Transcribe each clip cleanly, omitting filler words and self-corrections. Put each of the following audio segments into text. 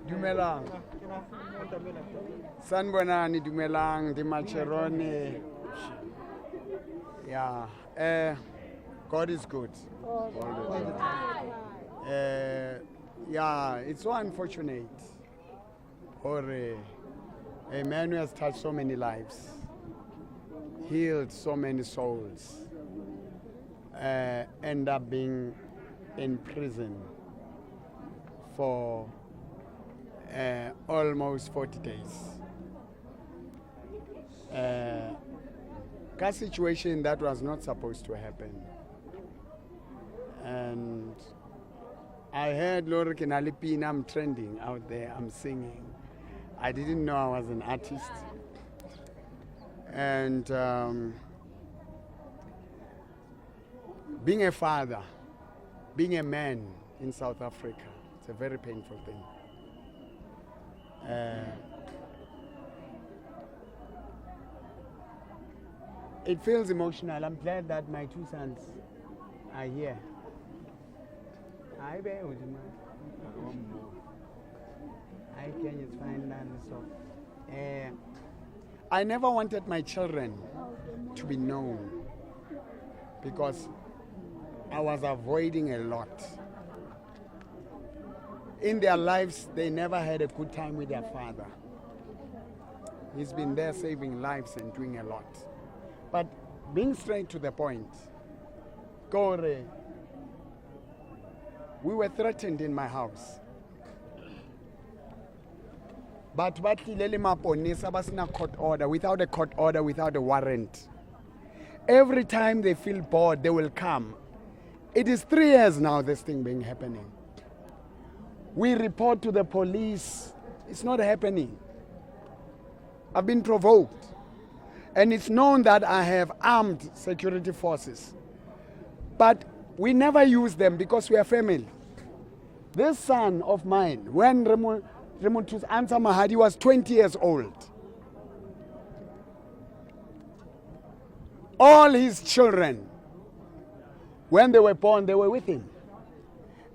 Dumelang. Sanbonani dumelang di Macherone. Yeah. God is good. All the time. Yeah, it's so unfortunate for a man who has touched so many lives, healed so many souls, end up being in prison for almost 40 days. A situation that was not supposed to happen. And I heard Lori Kenalipina, I'm trending out there, I'm singing. I didn't know I was an artist. And being a father, being a man in South Africa, it's a very painful thing. It feels emotional. I'm glad that my two sons are here. I can just find that. So, I never wanted my children to be known because I was avoiding a lot. In their lives, they never had a good time with their father. He's been there saving lives and doing a lot. But being straight to the point, Gore, we were threatened in my house. But court order, without a court order, without a warrant. Every time they feel bored, they will come. It is 3 years now this thing being happening. We report to the police. It's not happening. I've been provoked. And it's known that I have armed security forces. But we never use them because we are family. This son of mine, when Remutu's Ansa Mahadi was 20 years old, all his children, when they were born, they were with him.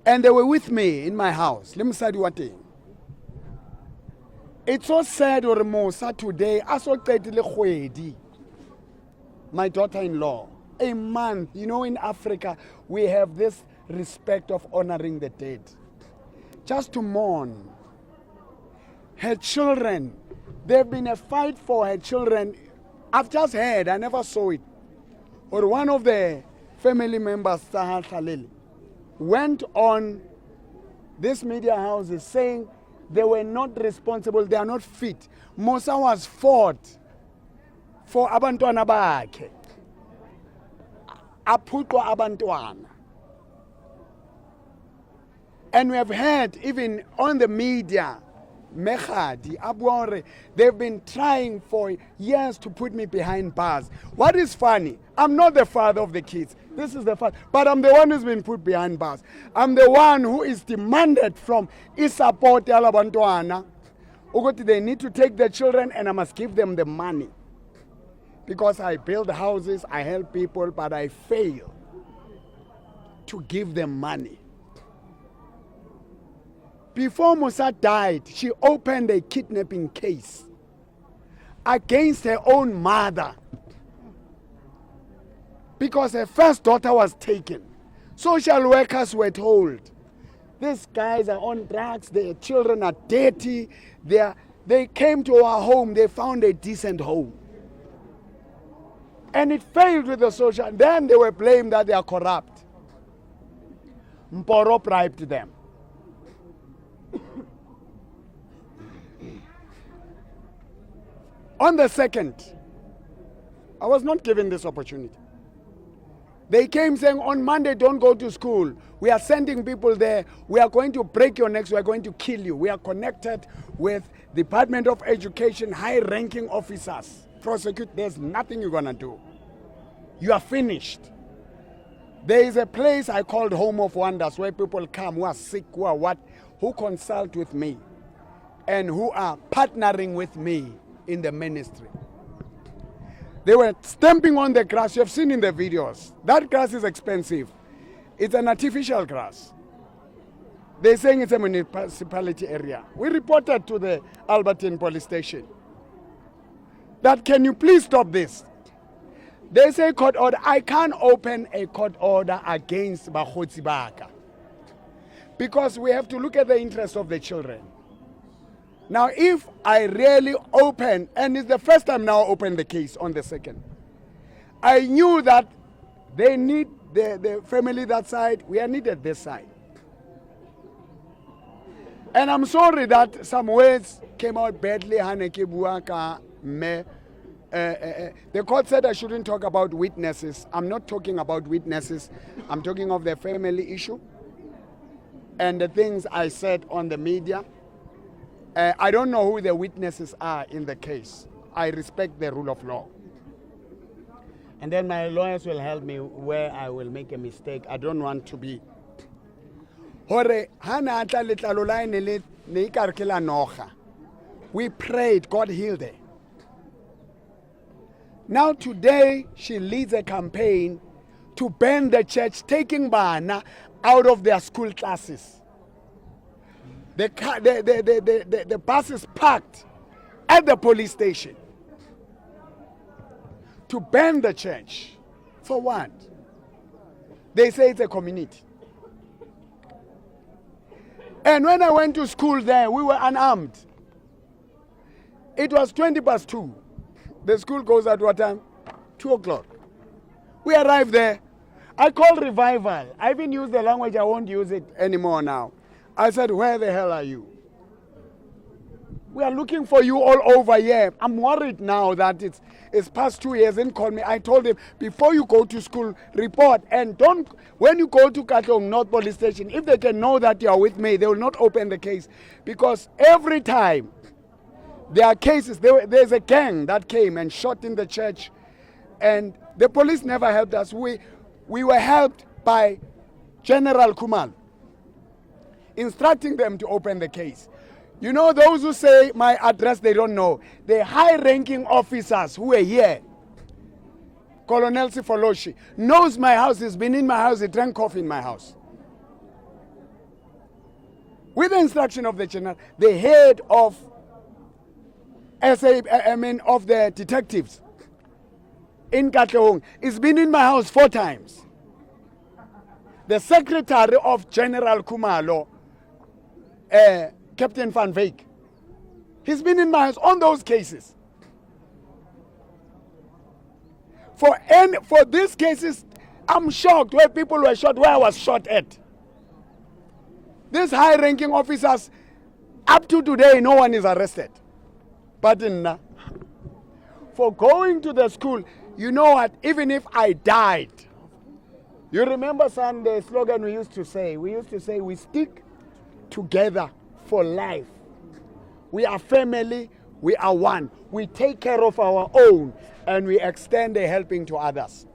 And they were with me in my house. Let me say what thing. It's so sad or Mosa today, my daughter-in-law, a month. You know, in Africa, we have this respect of honoring the dead. Just to mourn. Her children, there's been a fight for her children. I've just heard, I never saw it. Or one of the family members, Sahar Khalil, went on this media houses saying they were not responsible, they are not fit. Musa was fought for abantwana bakhe. Aputwa abantwana. And we have heard even on the media, Mechadi, Abuore, they've been trying for years to put me behind bars. What is funny? I'm not the father of the kids. This is the father. But I'm the one who's been put behind bars. I'm the one who is demanded from Isapoti Alabantwana. They need to take the children and I must give them the money. Because I build houses, I help people, but I fail to give them money. Before Musa died, she opened a kidnapping case against her own mother because her first daughter was taken. Social workers were told, these guys are on drugs, their children are dirty. They came to our home, they found a decent home. And it failed with the social. Then they were blamed that they are corrupt. Mboro bribed them. On the second, I was not given this opportunity. They came saying, on Monday, don't go to school. We are sending people there. We are going to break your necks. We are going to kill you. We are connected with Department of Education, high-ranking officers. Prosecute, there's nothing you're going to do. You are finished. There is a place I called Home of Wonders where people come who are sick, who are what, who consult with me and who are partnering with me in the ministry. They were stamping on the grass. You have seen in the videos. That grass is expensive. It's an artificial grass. They're saying it's a municipality area. We reported to the Albertine police station that can you please stop this? They say court order. I can't open a court order against Bakgotsi Baka because we have to look at the interest of the children. Now, if I really open, and it's the first time now I open the case on the 2nd, I knew that they need the family that side, we are needed this side. And I'm sorry that some words came out badly. The court said I shouldn't talk about witnesses. I'm not talking about witnesses. I'm talking of the family issue and the things I said on the media. I don't know who the witnesses are in the case. I respect the rule of law. And then my lawyers will help me where I will make a mistake. I don't want to be. We prayed, God healed her. Now today, she leads a campaign to ban the church, taking Bana out of their school classes. The bus is parked at the police station to ban the church. For what? They say it's a community. And when I went to school there, we were unarmed. It was 2:20. The school goes at what time? 2 o'clock. We arrived there. I called revival. I even used the language, I won't use it anymore now. I said, where the hell are you? We are looking for you all over here. I'm worried now that it's past 2 years. Didn't call me. I told him, before you go to school, report. And don't, when you go to Katong North Police Station, if they can know that you are with me, they will not open the case. Because every time there are cases, there's a gang that came and shot in the church. And the police never helped us. We were helped by General Kumal, instructing them to open the case. You know, those who say my address, they don't know. The high-ranking officers who are here, Colonel Sifoloshi, knows my house. He's been in my house. He drank coffee in my house. With the instruction of the general, the head of of the detectives in Katlehong, has been in my house 4 times. The secretary of General Kumalo, Captain Van Veek, he's been in my house on those cases. For these cases, I'm shocked where people were shot, where I was shot at. These high-ranking officers, up to today, no one is arrested. But for going to the school, you know what, even if I died, you remember, son, the slogan we used to say? We used to say, we stick together for life. We are family, we are one. We take care of our own and we extend a helping to others.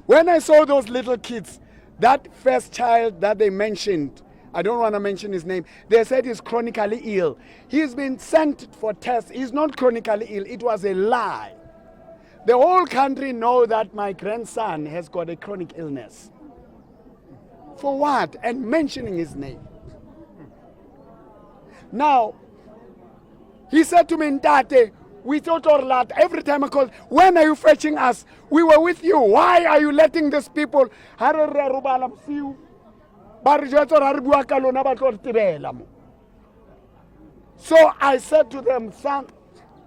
When I saw those little kids, that first child that they mentioned, I don't want to mention his name, they said he's chronically ill. He's been sent for tests. He's not chronically ill. It was a lie. The whole country know that my grandson has got a chronic illness. For what? And mentioning his name. Now, he said to me, Ntate, we thought all that. Every time I called, when are you fetching us? We were with you. Why are you letting these people? So I said to them, son,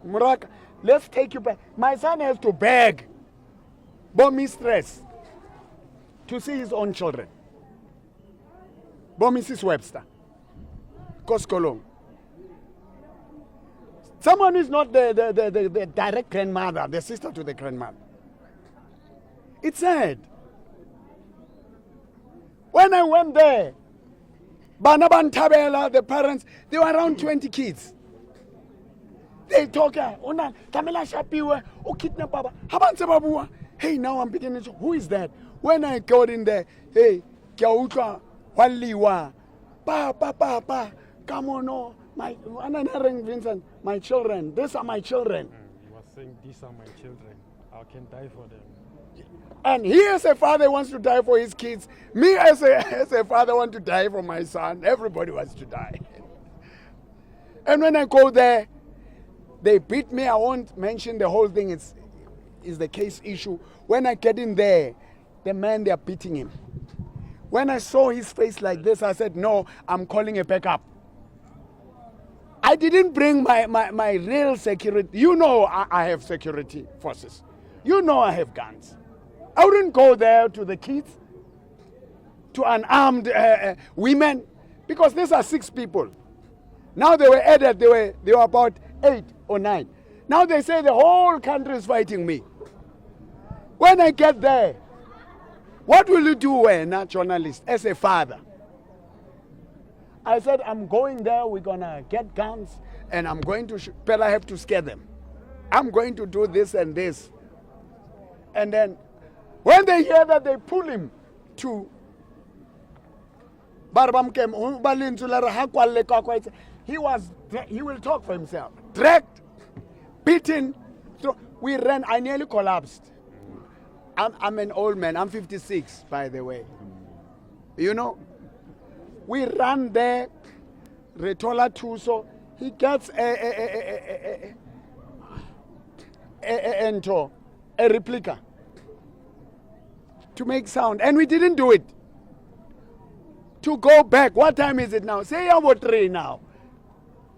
Muraka, let's take you back. My son has to beg, but mistress, to see his own children. But Mrs. Webster, Koskolong. Someone is not the direct grandmother, the sister to the grandmother. It's sad. When I went there, Banaban Tabela, the parents, they were around 20 kids. They talk, Ona, Tamela Shapiwa, O kidnap Baba, Haban. Hey, now I'm beginning to, who is that? When I got in there, hey, Kiauka, Waliwa, Pa, come on, no, my, Vincent, my children, these are my children. You were saying, these are my children, I can die for them. And he as a father wants to die for his kids. Me as a father want to die for my son. Everybody wants to die. And when I go there, they beat me. I won't mention the whole thing. It's the case issue. When I get in there, the man, they are beating him. When I saw his face like this, I said, no, I'm calling a backup. I didn't bring my real security. You know I have security forces. You know I have guns. I wouldn't go there to the kids, to unarmed women, because these are 6 people. Now they were added, they were about 8 or 9. Now they say the whole country is fighting me. When I get there, what will you do when a journalist, as a father? I said, I'm going there, we're going to get guns, and I'm going to, but I have to scare them. I'm going to do this and this. And then, when they hear that, they pull him to, he will talk for himself. Dragged, beaten, we ran, I nearly collapsed. I'm an old man, I'm 56, by the way. You know? We ran there, Retola Tuso, he gets a replica to make sound, and we didn't do it. To go back, what time is it now? Say about 3 now.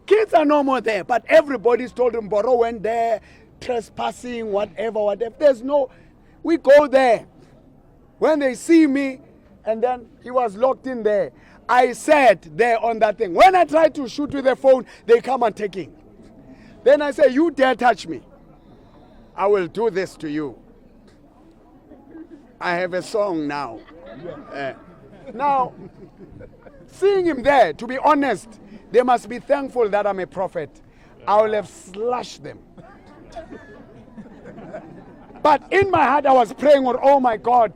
Kids are no more there, but everybody's told him Mboro went there, trespassing, whatever. There's no, we go there. When they see me, and then he was locked in there. I sat there on that thing. When I try to shoot with the phone, they come and take it. Then I say, you dare touch me, I will do this to you. I have a song now. Now, seeing him there, to be honest, they must be thankful that I'm a prophet. I will have slashed them. But in my heart, I was praying, oh my God,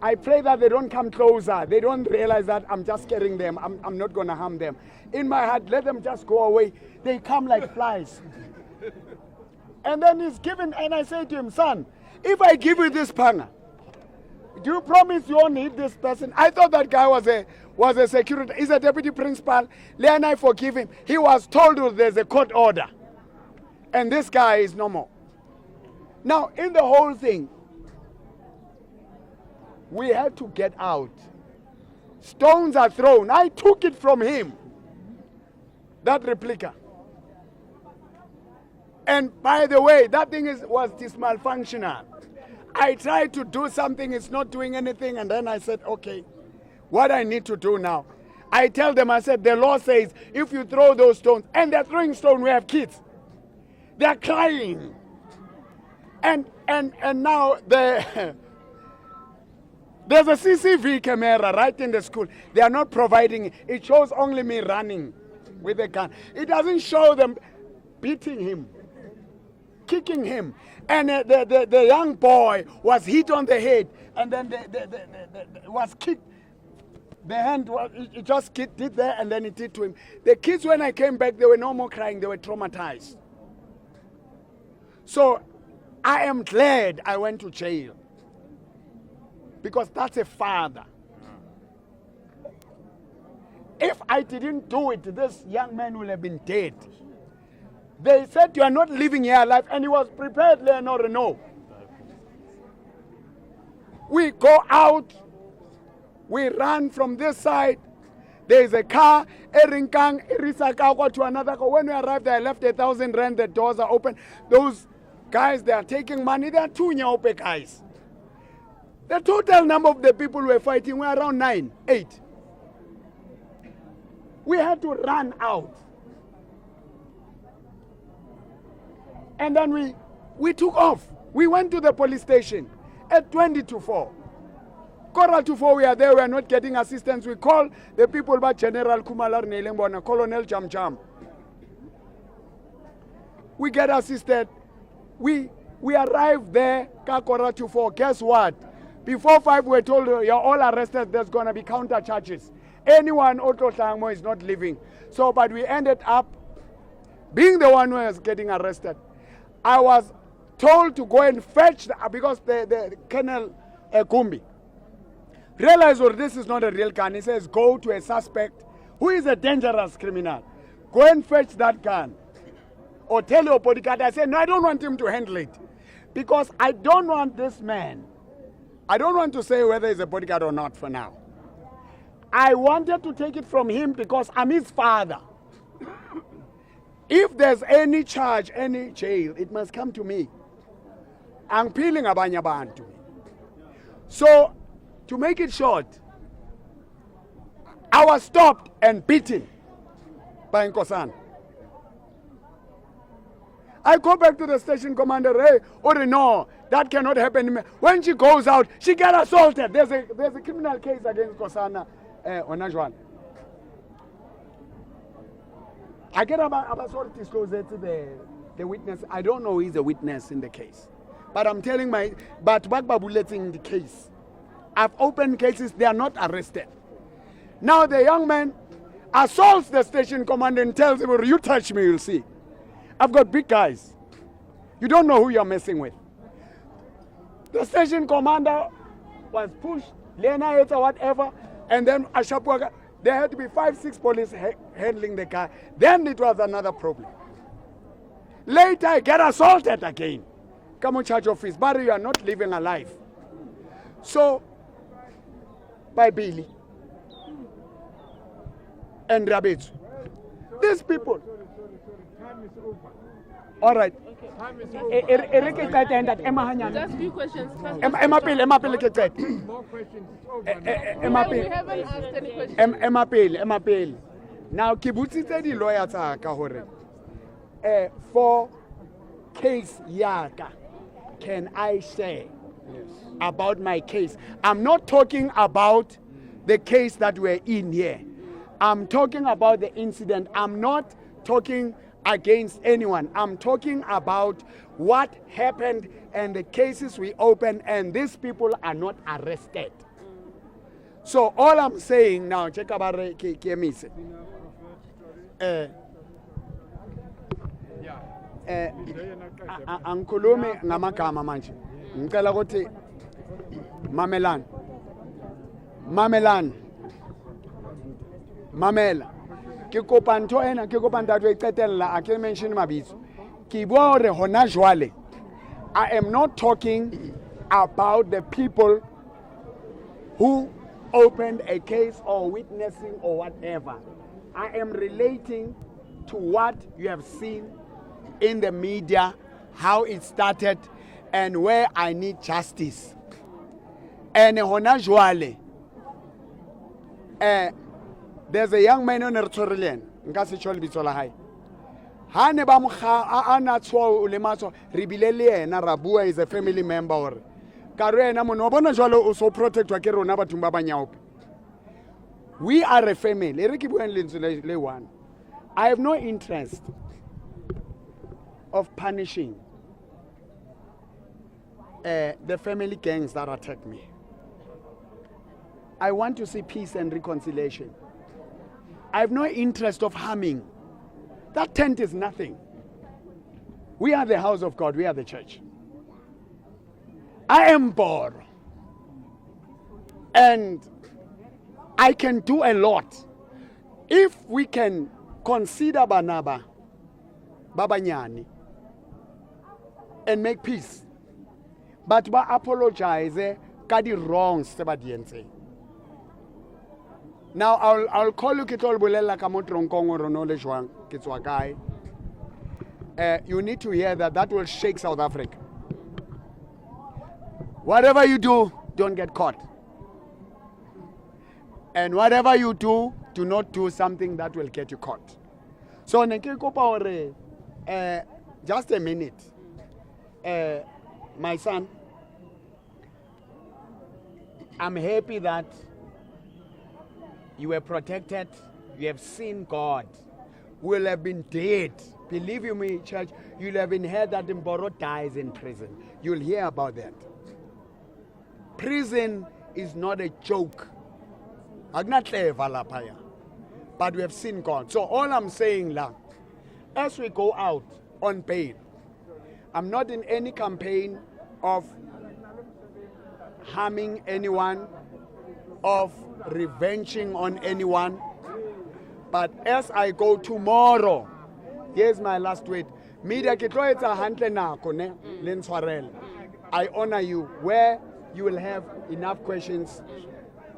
I pray that they don't come closer. They don't realize that I'm just scaring them. I'm not going to harm them. In my heart, let them just go away. They come like flies. And then he's given, and I say to him, son, if I give you this panga, do you promise you won't hit this person? I thought that guy was a security. He's a deputy principal. Then I forgive him. He was told there's a court order. And this guy is no more. Now, in the whole thing, we had to get out. Stones are thrown. I took it from him. That replica. And by the way, that thing was malfunctional. I tried to do something, it's not doing anything, and then I said, okay, what I need to do now? I tell them, I said, the law says, if you throw those stones, and they're throwing stones, we have kids. They're crying. And now there's a CCTV camera right in the school. They are not providing it. It shows only me running with a gun. It doesn't show them beating him, kicking him. And the young boy was hit on the head, and then was kicked. The hand, it just did there, and then it did to him. The kids, when I came back, they were no more crying. They were traumatized. So I am glad I went to jail, because that's a father. If I didn't do it, this young man would have been dead. They said, you are not living here alive, and he was prepared, Leonore, no. We go out, we run from this side, there is a car, Erinkang, Irisakawa to another car. When we arrived, I left 1,000 rand, the doors are open. Those guys, they are taking money, they are 2 Nyaope guys. The total number of the people who were fighting were around 9, 8. We had to run out. And then we took off. We went to the police station at 20 to 4. Quarter to 4, we are there, we are not getting assistance. We call the people by General Kumalar Nelembona, Colonel Jam Jam. We get assisted. We arrived there, quarter to 4. Guess what? Before 5, we were told, you're all arrested, there's going to be counter charges. Anyone, Otto Tangmo, is not living. So, but we ended up being the one who was getting arrested. I was told to go and fetch, because the Colonel Gumbi realized that this is not a real gun. He says, go to a suspect who is a dangerous criminal. Go and fetch that gun. Or tell your bodyguard. I said, no, I don't want him to handle it. Because I don't want this man. I don't want to say whether he's a bodyguard or not for now. I wanted to take it from him because I'm his father. If there's any charge, any jail, it must come to me. I'm peeling abanye abantu. So, to make it short, I was stopped and beaten by Nkosana. I go back to the station commander, hey, or no, that cannot happen. When she goes out, she get assaulted. There's a criminal case against Nkosana Onajwan. I get about sort of disclose it to the witness. I don't know who is a witness in the case. But I'm telling but Bagbabuleting the case. I've opened cases, they are not arrested. Now the young man assaults the station commander and tells him, you touch me, you'll see. I've got big guys. You don't know who you're messing with. The station commander was pushed, Lena or whatever, and then Ashapwaga, there had to be 5-6 police handling the car. Then it was another problem. Later, I get assaulted again. Come on, charge office, but you are not living a life. So, by Billy and Rabetsu, these people. All right. Just few questions. More questions. We haven't asked any questions. Now, kibutsitse di lawyer tsa ka hore for case yaka, can I say about my case? I'm not talking about the case that we're in here. I'm talking about the incident. I'm not talking against anyone. I'm talking about what happened and the cases we opened, and these people are not arrested. So all I'm saying now, check about Kemise. Angikhulumi ngamagama manje. Ngicela ukuthi mamela. Ke kopa ntho ena, ke kopa ntate e qetella, a ke mention mabitso. Ke bua hore hona jwale, I am not talking about the people who opened a case or witnessing or whatever. I am relating to what you have seen in the media, how it started, and where I need justice. And hona jwale, there's a young man on Ertorilen, nka se tshole bitso la hae. Ha ne ba mokga a na tshwa o le matso re bile le yena ra bua is a family member or ka re ena mona bona jwalo o so protectwa ke rona batho ba banyaope. We are a family. Re ke bua lentswe le one. I have no interest of punishing the family gangs that attack me. I want to see peace and reconciliation. I have no interest of harming. That tent is nothing. We are the house of God. We are the church. I am Mboro. And I can do a lot. If we can consider Banaba, Babanyani, and make peace. But ba apologize, kadi wrongs se ba dientse. Now I'll call you Kitol Bulela Kamotronkongo Ronole Juan Kitswakai. You need to hear that will shake South Africa. Whatever you do, don't get caught. And whatever you do not do something that will get you caught. So just a minute. My son, I'm happy that you were protected. You have seen God. Will have been dead. Believe you me, church, you'll have been heard that Mboro dies in prison. You'll hear about that. Prison is not a joke. But we have seen God. So all I'm saying now, as we go out on bail, I'm not in any campaign of harming anyone, of revenging on anyone. But as I go tomorrow, here's my last tweet. Media ke tlo etsa hantle nako ne le ntshwarele. I honor you where you will have enough questions,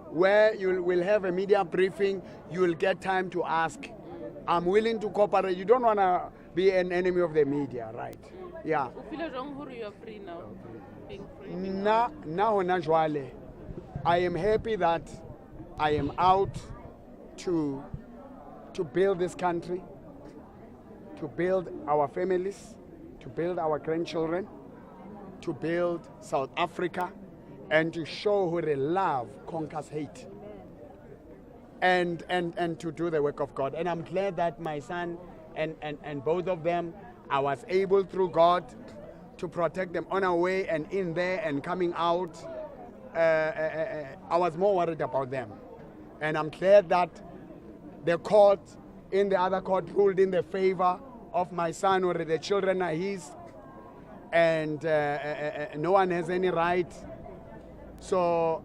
where you will have a media briefing, you will get time to ask. I'm willing to cooperate. You don't want to be an enemy of the media, right? Yeah. You feel wrong who you are free now? Being free? Na hona jwale, I am happy that I am out to build this country, to build our families, to build our grandchildren, to build South Africa, and to show who the love conquers hate. And to do the work of God. And I'm glad that my son and both of them, I was able through God to protect them on our way and in there and coming out. I was more worried about them. And I'm glad that the court, in the other court, ruled in the favor of my son, or the children are his, and no one has any right. So,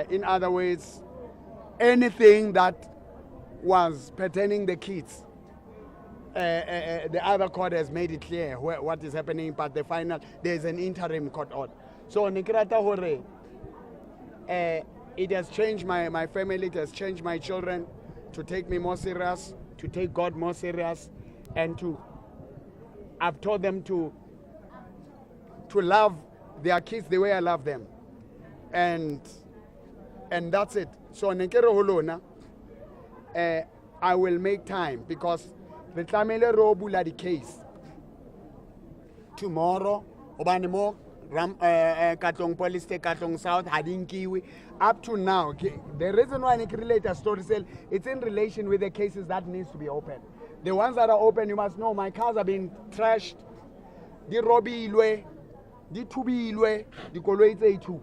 in other words, anything that was pertaining the kids, the other court has made it clear what is happening, but the final, there's an interim court order. So, Nikrata Hore, it has changed my family, it has changed my children to take me more serious, to take God more serious, and I've taught them to love their kids the way I love them. And that's it. So nekere holona, I will make time because the tlamele ro bula the case tomorrow. Obane mo Katlong Police State, Katlong South, Hadinkiwi. Up to now, the reason why I relate a story cell, it's in relation with the cases that needs to be open. The ones that are open, you must know, my cars are being trashed. Di robilwe, di tubilwe, di koloi tse itu.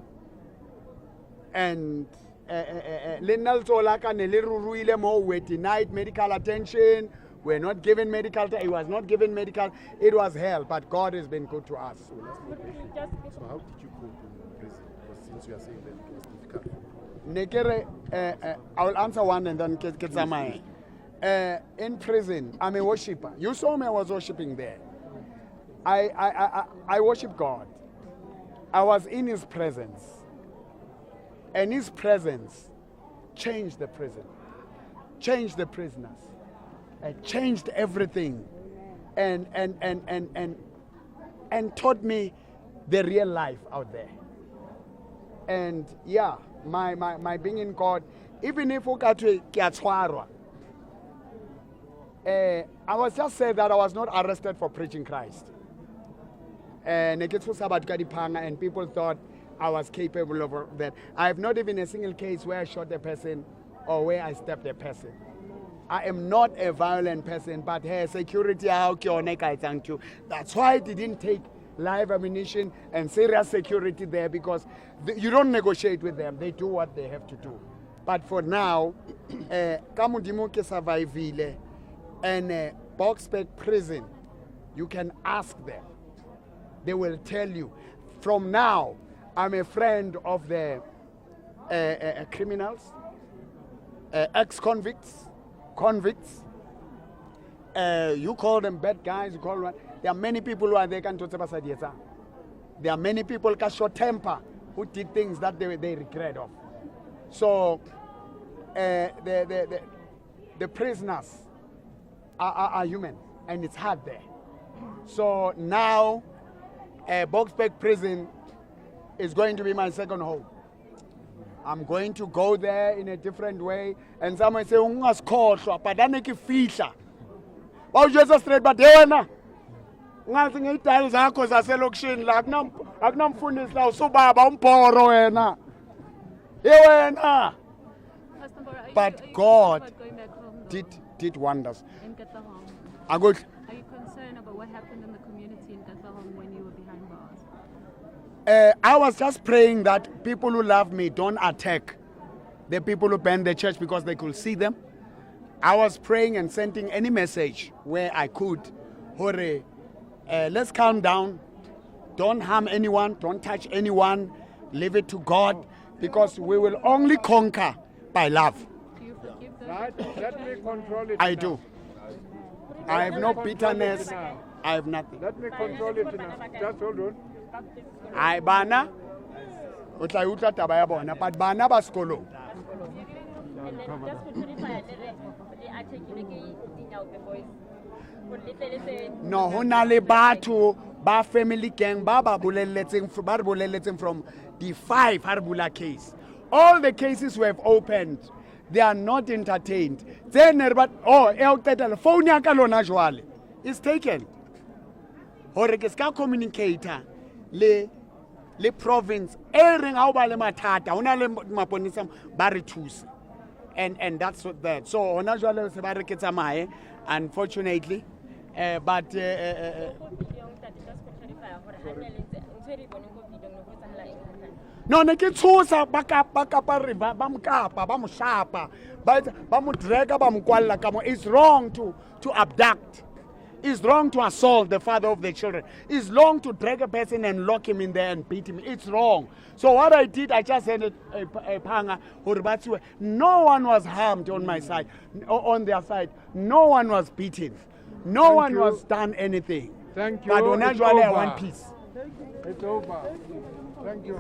And Lenal Tolaka Neliruile Mo were denied medical attention. We're not given medical. It was not given medical. It was hell. But God has been good to us. So how did you cope in prison? Because since you are saying that it was difficult. Nekere, I will answer one and then get some. In prison, I'm a worshiper. You saw me. I was worshiping there. I worship God. I was in His presence. And His presence changed the prison, changed the prisoners, changed everything, and taught me the real life out there. And yeah, my being in God, even if I was just said that I was not arrested for preaching Christ. And people thought I was capable of that. I have not even a single case where I shot a person or where I stabbed a person. I am not a violent person, but hey, security, that's why I didn't take live ammunition and serious security there, because you don't negotiate with them. They do what they have to do. But for now, Kamudimo survive and Boxback prison, you can ask them. They will tell you. From now, I'm a friend of the criminals, ex-convicts, convicts. You call them bad guys, you call them. There are many people who are there. There are many people who short temper, who did things that they regret of. So the prisoners are human, and it's hard there. So now, Boxback prison is going to be my second home. I'm going to go there in a different way. And someone say, "Ungaskhohlwa, but aneke fihla." Bawujeza straight, but yena. Ungathi ngeyidali zakho zaselokishini la akunamfundisi la usubaba umbhoro wena. Yena. But God did wonders. Are you concerned about what happened in the community in Katlehong when you were behind bars? I was just praying that people who love me don't attack the people who burned the church because they could see them. I was praying and sending any message where I could. Hore, let's calm down. Don't harm anyone, don't touch anyone, leave it to God, because we will only conquer by love. Do you forgive those? Right? Let me control it. I now. do. I have no bitterness. I have nothing. Let me control it now. Just hold on. I bana, o tla utlwa taba ya bona, but bana ba sekolong. And then just to clarify, the article boys. No, ho na le batho ba family gang ba ba boleletseng from the 5 Harbula case. All the cases we have opened, they are not entertained. Then but phone ya ka lona jwale is taken. Hore ke ska communicator le province e reng ha o ba le mathata hona le maponisa ba re thusa. And that's what that. So hona jwale se ba re ke tsamaye, unfortunately. But no, ne ke tshosa ba kapa re ba mkapa ba mo shapa ba mo drega ba mo kwalla ka mo. It's wrong to abduct. It's wrong to assault the father of the children. It's wrong to drag a person and lock him in there and beat him. It's wrong. So what I did, I just sent a panga. No one was harmed on my side, on their side. No one was beaten. No one was done anything. Thank you. But on It's Najwale, I over. want peace. It's over. Thank you.